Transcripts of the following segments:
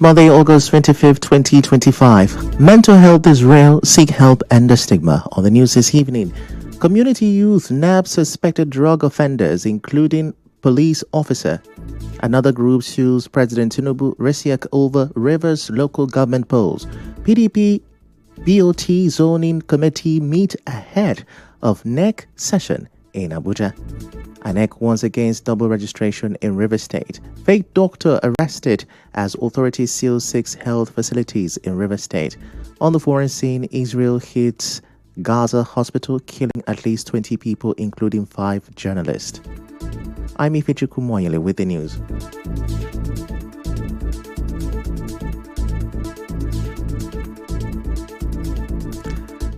Monday, August 25th, 2025. Mental health is real. Seek help and the stigma. On the news this evening, community youth nab suspected drug offenders, including police officer. Another group sues President Tinubu Resiak over Rivers local government polls. PDP BOT zoning committee meet ahead of NEC session in Abuja. INEC warns against double registration in Rivers State. Fake doctor arrested as authorities seal 6 health facilities in Rivers State. On the foreign scene, Israel hits Gaza hospital, killing at least 20 people, including 5 journalists. I'm Ifechukwu Muonyili with the news.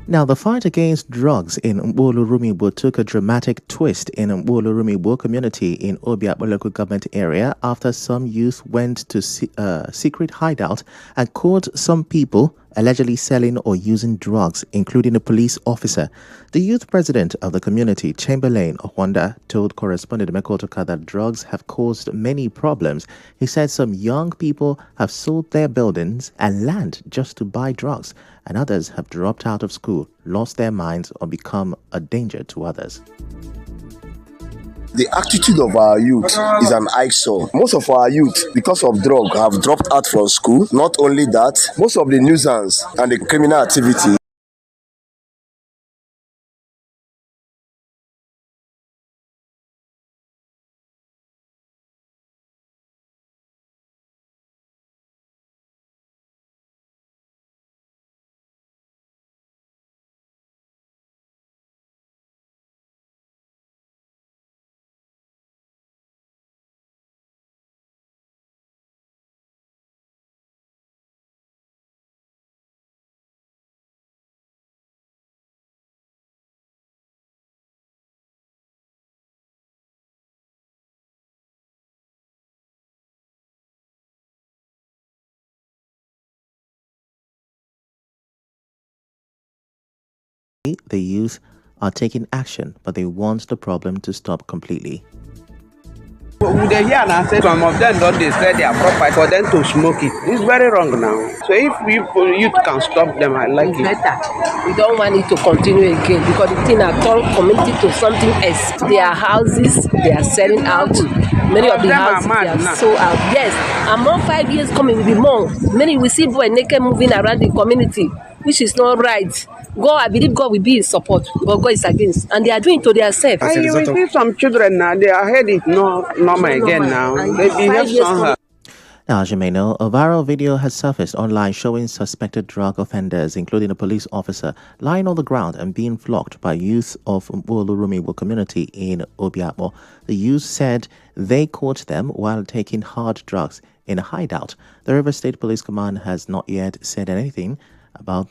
Now, the fight against drugs in Muonyili took a dramatic twist in Muonyili community in Obiakpo local government area after some youth went to secret hideout and caught some people allegedly selling or using drugs, including a police officer. The youth president of the community, Chamberlain Okwanda, told correspondent Mekotoka that drugs have caused many problems. He said some young people have sold their buildings and land just to buy drugs, and others have dropped out of school, lost their minds, or become a danger to others. The attitude of our youth is an eyesore. Most of our youth, because of drug, have dropped out from school. Not only that, most of the nuisance and the criminal activity The youth are taking action, but they want the problem to stop completely. They hear and say some of them don't they sell their property for them to smoke it. It's very wrong now. So if youth can stop them, I like it. Better. We don't want it to continue again because the thing has turned community to something else. Their houses, they are selling out. Many of the houses they are sold out. Yes, among 5 years coming will be more. Many will see boy naked moving around the community, which is not right. God, I believe God will be in support, but God is against, and they are doing it to themselves. And you will see some children now, their head is not normal again now. They behave somehow. Now, as you may know, a viral video has surfaced online showing suspected drug offenders, including a police officer, lying on the ground and being flogged by youth of Muonyili community in Obiakpo. The youth said they caught them while taking hard drugs in a hideout. The Rivers State Police Command has not yet said anything about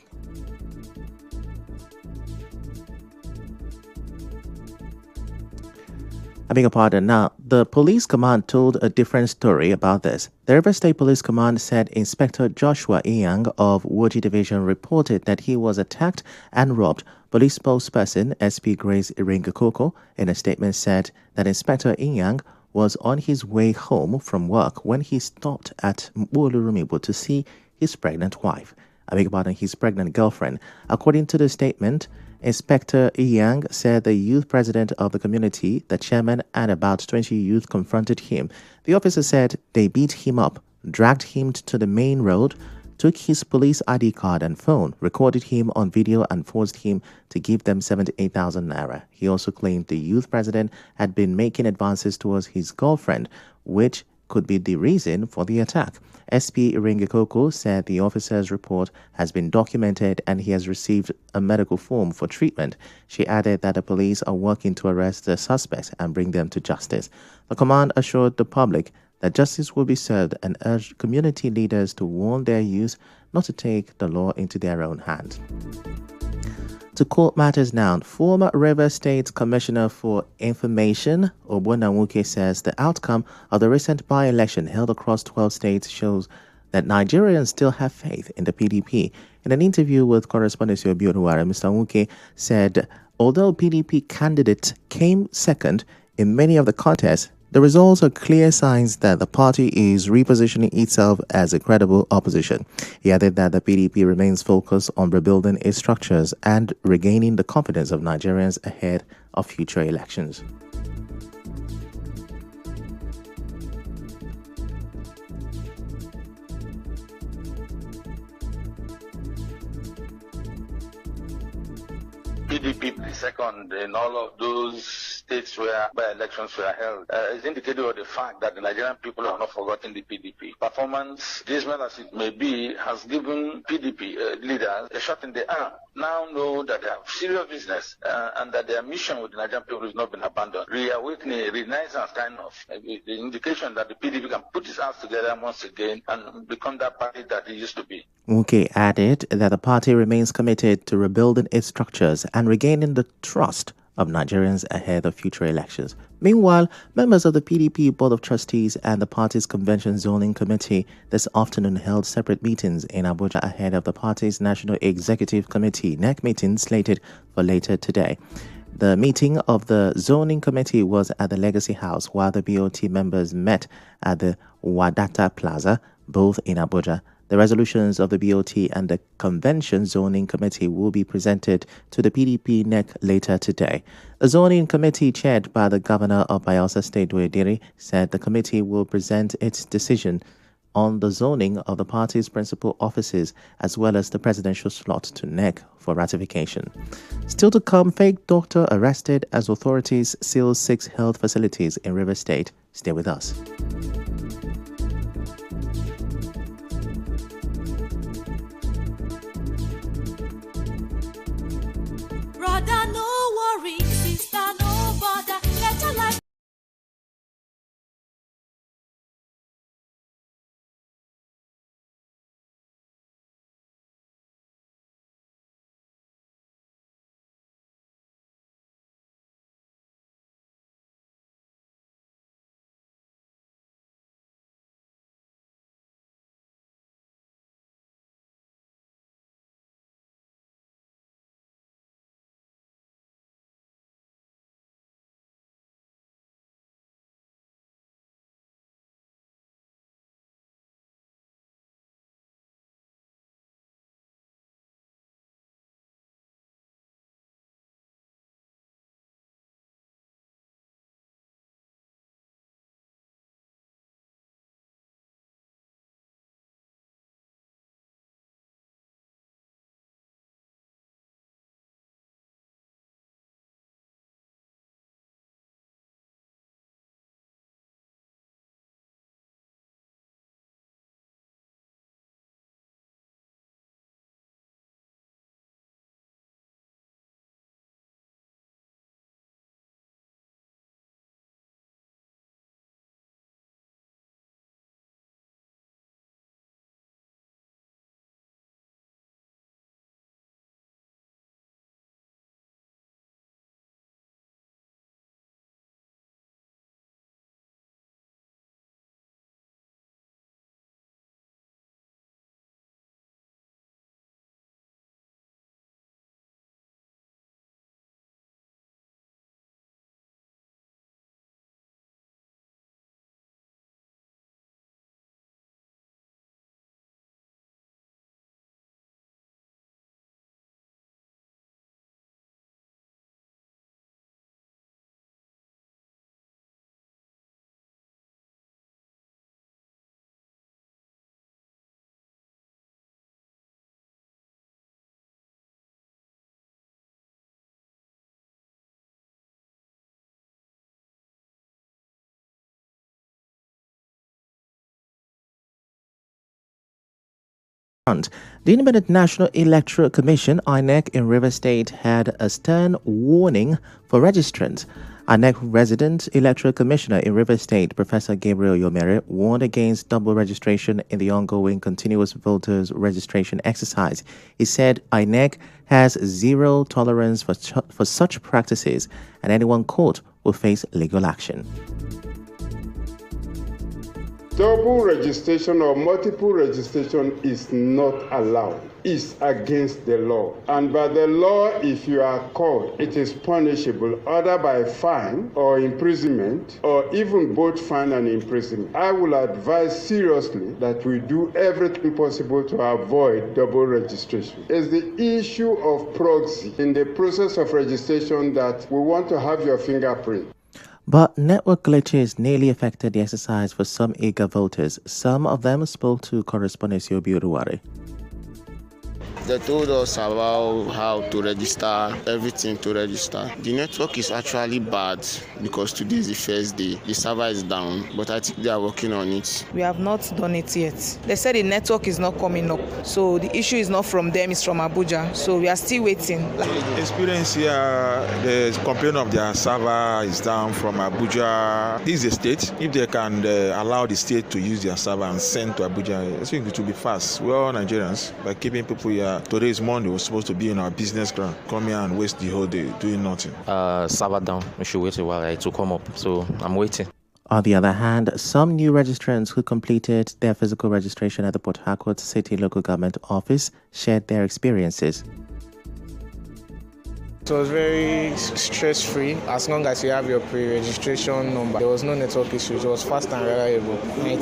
I beg your pardon. Now, the police command told a different story about this. The Rivers State Police Command said Inspector Joshua Iyang of Woji Division reported that he was attacked and robbed. Police spokesperson SP Grace Iringakoko in a statement said that Inspector Iyang was on his way home from work when he stopped at Muonyili to see his pregnant wife. I beg your pardon, his pregnant girlfriend. According to the statement, Inspector Iyang said the youth president of the community, the chairman, and about 20 youth confronted him. The officer said they beat him up, dragged him to the main road, took his police ID card and phone, recorded him on video, and forced him to give them 78,000 naira. He also claimed the youth president had been making advances towards his girlfriend, which could be the reason for the attack. SP Iringakoko said the officer's report has been documented and he has received a medical form for treatment. She added that the police are working to arrest the suspects and bring them to justice. The command assured the public that justice will be served and urged community leaders to warn their youth not to take the law into their own hands. To court matters now, former Rivers State Commissioner for Information, Ogbonnawuke, says the outcome of the recent by-election held across 12 states shows that Nigerians still have faith in the PDP. In an interview with correspondent Obiorware, Mr. Nwuke said, although PDP candidates came second in many of the contests, The results are clear signs that the party is repositioning itself as a credible opposition. He added that the PDP remains focused on rebuilding its structures and regaining the confidence of Nigerians ahead of future elections. PDP second in all of those states where by-elections were held is indicative of the fact that the Nigerian people have not forgotten the PDP. Performance, dismal as it may be, has given PDP leaders a shot in the arm. Now know that they have serious business and that their mission with the Nigerian people has not been abandoned. Reawakening, renaissance kind of the indication that the PDP can put its hands together once again and become that party that it used to be. Muke added that the party remains committed to rebuilding its structures and regaining the trust of Nigerians ahead of future elections. Meanwhile, members of the PDP Board of Trustees and the party's Convention Zoning Committee this afternoon held separate meetings in Abuja ahead of the party's National Executive Committee NEC meeting slated for later today. The meeting of the Zoning Committee was at the Legacy House, while the BOT members met at the Wadata Plaza, both in Abuja. The resolutions of the BOT and the Convention Zoning Committee will be presented to the PDP NEC later today. The Zoning Committee, chaired by the Governor of Bayelsa State, Duediri, said the committee will present its decision on the zoning of the party's principal offices as well as the presidential slot to NEC for ratification. Still to come, fake doctor arrested as authorities seal 6 health facilities in Rivers State. Stay with us. Brother, no worry, sister, no bother. Let your life. The Independent National Electoral Commission, INEC, in Rivers State had a stern warning for registrants. INEC resident electoral commissioner in Rivers State, Professor Gabriel Yomere, warned against double registration in the ongoing continuous voters registration exercise. He said INEC has zero tolerance for such practices, and anyone caught will face legal action. Double registration or multiple registration is not allowed. It's against the law. And by the law, if you are caught, it is punishable either by fine or imprisonment, or even both fine and imprisonment. I will advise seriously that we do everything possible to avoid double registration. It's the issue of proxy in the process of registration that we want to have your fingerprint. But network glitches nearly affected the exercise for some eager voters. Some of them spoke to correspondent Yobi Oduwari. They told us about how to register, everything to register. The network is actually bad because today is the first day. The server is down, but I think they are working on it. We have not done it yet. They said the network is not coming up. So the issue is not from them, it's from Abuja. So we are still waiting. Experience here, the complaint of their server is down from Abuja. This is the state. If they can allow the state to use their server and send to Abuja, I think it will be fast. We're all Nigerians. By keeping people here, today is Monday, we're supposed to be in our business ground. Come here and waste the whole day doing nothing. Server down. We should wait a while to come up. So I'm waiting. On the other hand, some new registrants who completed their physical registration at the Port Harcourt City Local Government Office shared their experiences. It was very stress-free as long as you have your pre-registration number. There was no network issues. It was fast and reliable. 19.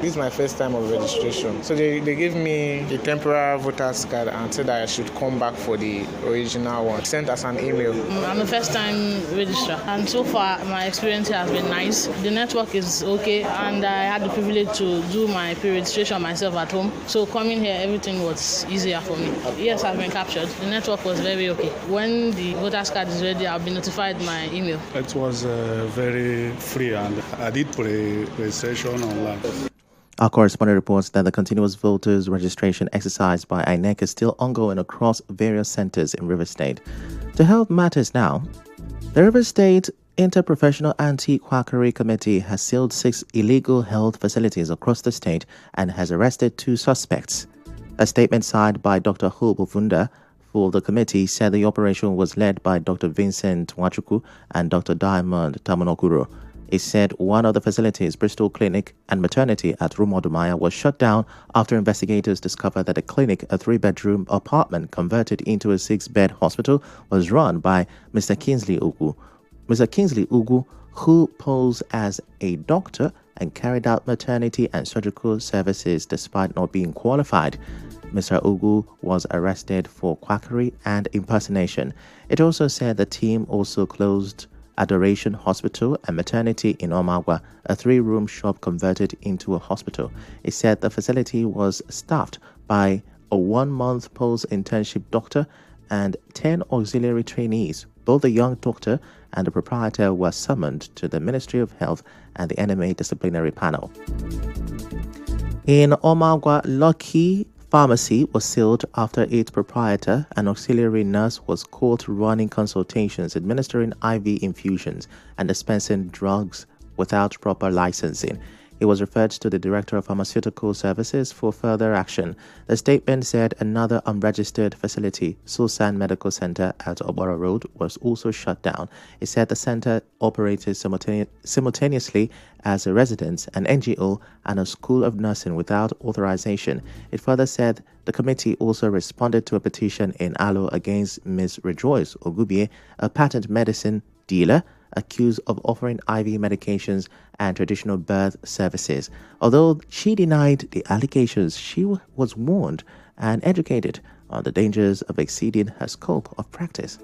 This is my first time of registration. So they gave me a temporary voter's card and said that I should come back for the original one. Sent us an email. I'm a first-time registrar, and so far my experience has been nice. The network is okay, and I had the privilege to do my pre-registration myself at home. So coming here, everything was easier for me. Yes, I've been captured. The network was very okay. When the voter's card is ready, I'll be notified my email. It was very free, and I did pre-registration online. Our correspondent reports that the continuous voters registration exercise by INEC is still ongoing across various centers in Rivers State. To help matters now, the Rivers State Interprofessional Anti-Quackery Committee has sealed 6 illegal health facilities across the state and has arrested 2 suspects. A statement signed by Dr. Hope Ovunda for the committee said the operation was led by Dr. Vincent Ifechukwu and Dr. Diamond Tamunokuro. It said one of the facilities, Bristol Clinic and Maternity at Rumodumaya, was shut down after investigators discovered that the clinic, a 3-bedroom apartment converted into a 6-bed hospital, was run by Mr. Kingsley Ugu. Mr. Kingsley Ugu, who posed as a doctor and carried out maternity and surgical services despite not being qualified. Mr. Ugu was arrested for quackery and impersonation. It also said the team also closed Adoration Hospital and Maternity in Omagwa, a 3-room shop converted into a hospital. It said the facility was staffed by a 1-month post-internship doctor and 10 auxiliary trainees. Both the young doctor and the proprietor were summoned to the Ministry of Health and the NMA disciplinary panel. In Omagwa, Lucky Pharmacy was sealed after its proprietor, an auxiliary nurse, was caught running consultations, administering IV infusions, and dispensing drugs without proper licensing. He was referred to the Director of Pharmaceutical Services for further action. The statement said another unregistered facility, Susan Medical Center at Obara Road, was also shut down. It said the center operated simultaneously as a residence, an NGO, and a school of nursing without authorization. It further said the committee also responded to a petition in Alo against Ms. Rejoice Ogubie, a patent medicine dealer, accused of offering IV medications and traditional birth services. Although she denied the allegations, she was warned and educated on the dangers of exceeding her scope of practice.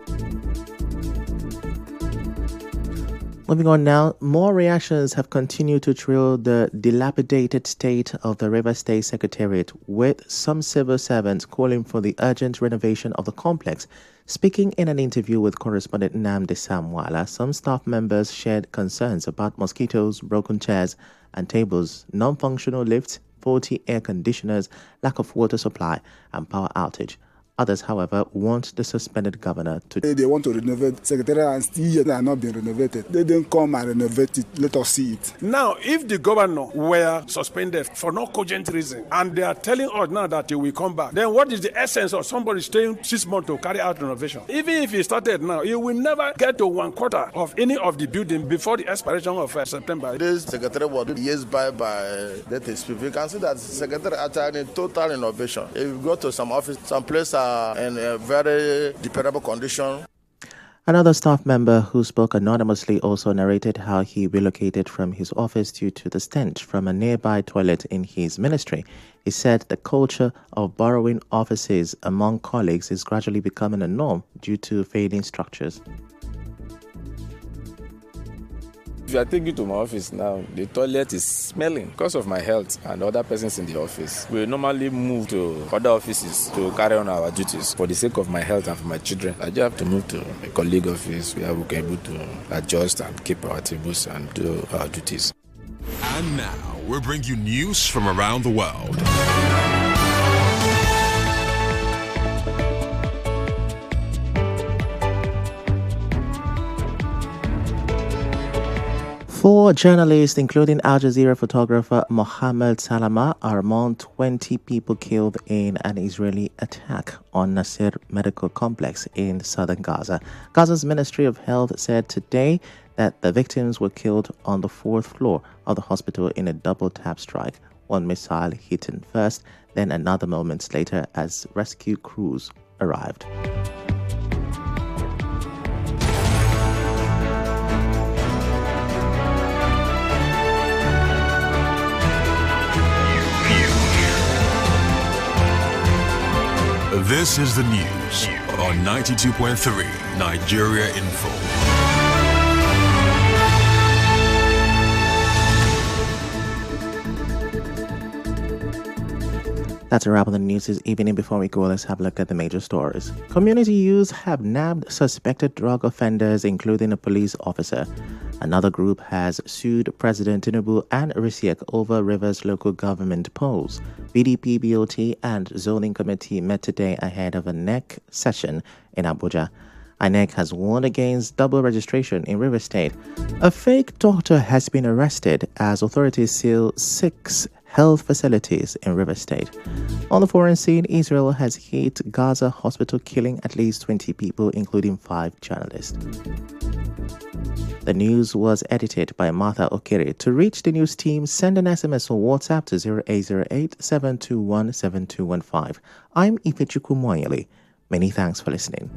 Moving on now, more reactions have continued to trail the dilapidated state of the Rivers State Secretariat, with some civil servants calling for the urgent renovation of the complex. Speaking in an interview with correspondent Nnamdi Samwala, some staff members shared concerns about mosquitoes, broken chairs and tables, non-functional lifts, faulty air conditioners, lack of water supply and power outage. Others, however, want the suspended governor to... They want to renovate Secretariat and still yet are not being renovated. They didn't come and renovate it. Let us see it. Now, if the governor were suspended for no cogent reason, and they are telling us now that he will come back, then what is the essence of somebody staying 6 months to carry out renovation? Even if he started now, he will never get to 1/4 of any of the building before the expiration of September. This secretary was years by that is people. You can see that secretary actually in total renovation. If you go to some office, some places are in a very deplorable condition. Another staff member who spoke anonymously also narrated how he relocated from his office due to the stench from a nearby toilet in his ministry. He said the culture of borrowing offices among colleagues is gradually becoming a norm due to failing structures. If you are taking to my office now, the toilet is smelling because of my health and other persons in the office. We normally move to other offices to carry on our duties. For the sake of my health and for my children, I just have to move to a colleague office where we can be able to adjust and keep our tables and do our duties. And now, we bring you news from around the world. 4 journalists, including Al Jazeera photographer Mohammed Salama, are among 20 people killed in an Israeli attack on Nasser Medical Complex in southern Gaza. Gaza's Ministry of Health said today that the victims were killed on the 4th floor of the hospital in a double-tap strike. One missile hitting first, then another moments later as rescue crews arrived. This is the news on 92.3 Nigeria Info. That's a wrap on the news this evening. Before we go, let's have a look at the major stories. Community youths have nabbed suspected drug offenders, including a police officer. Another group has sued President Tinubu and Risiek over Rivers local government polls. PDP, BOT, and Zoning Committee met today ahead of a NEC session in Abuja. INEC has warned against double registration in Rivers State. A fake doctor has been arrested as authorities seal 6 health facilities in Rivers State. On the foreign scene, Israel has hit Gaza hospital, killing at least 20 people, including 5 journalists. The news was edited by Martha Okere. To reach the news team, send an SMS or WhatsApp to 0808-721-7215. I'm Ifechukwu Muonyili. Many thanks for listening.